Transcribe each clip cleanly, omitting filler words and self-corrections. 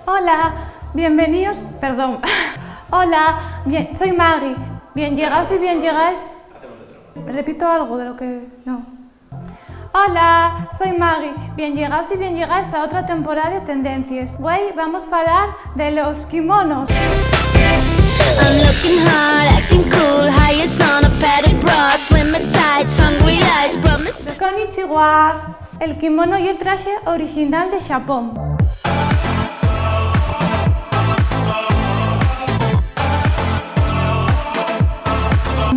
Hola, bienvenidos, perdón. Hola, soy Maggie. Bien llegados y bien llegáis. Repito algo de lo que... no. Hola, soy Maggie. Bien llegados y bien llegáis a otra temporada de Tendencias. Hoy vamos a hablar de los kimonos. I'm looking hard, acting cool, highest on a padded bra, slimmer tights, hungry eyes, promise. Konnichiwa. El kimono y el traje original de Japón.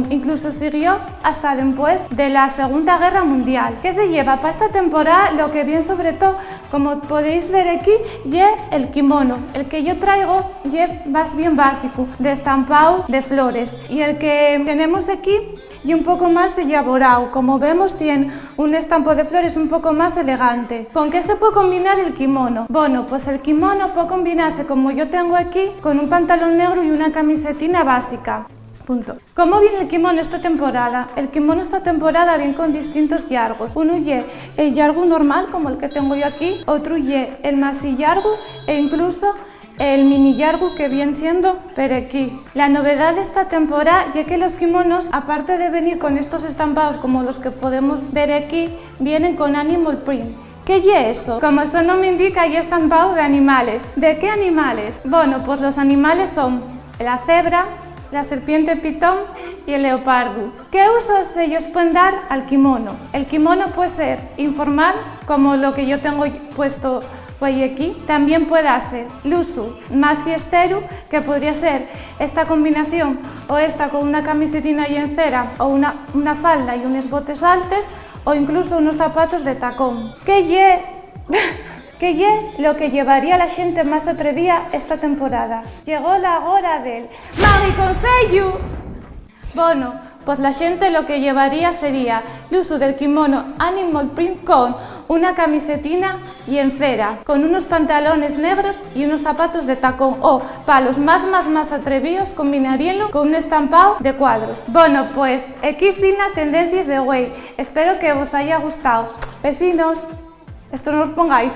Incluso siguió hasta después de la Segunda Guerra Mundial. ¿Qué se lleva para esta temporada? Lo que viene sobre todo, como podéis ver aquí, es el kimono. El que yo traigo es más bien básico, de estampado de flores. Y el que tenemos aquí y un poco más elaborado. Como vemos, tiene un estampo de flores un poco más elegante. ¿Con qué se puede combinar el kimono? Bueno, pues el kimono puede combinarse, como yo tengo aquí, con un pantalón negro y una camisetina básica. Punto. ¿Cómo viene el kimono esta temporada? El kimono esta temporada viene con distintos yargos. Uno es el yargo normal, como el que tengo yo aquí, otro es el masi yargo e incluso el mini yargo que viene siendo perequí. La novedad de esta temporada es que los kimonos, aparte de venir con estos estampados como los que podemos ver aquí, vienen con animal print. ¿Qué es eso? Como su nombre indica, hay estampado de animales. ¿De qué animales? Bueno, pues los animales son la cebra, la serpiente pitón y el leopardo. ¿Qué usos ellos pueden dar al kimono? El kimono puede ser informal, como lo que yo tengo puesto hoy aquí. También puede ser el uso más fiestero, que podría ser esta combinación o esta con una camisetina y en cera o una falda y unos botes altos o incluso unos zapatos de tacón. ¿Qué es lo que llevaría la gente más atrevida esta temporada? Llegó la hora del Maggie Consejo. Bueno, pues la gente lo que llevaría sería el uso del kimono animal print con una camisetina y en cera, con unos pantalones negros y unos zapatos de tacón, o para los más atrevidos combinaríanlo con un estampado de cuadros. Bueno, pues aquí fin la Tendencias de hoy. Espero que os haya gustado. Vecinos, esto no os pongáis,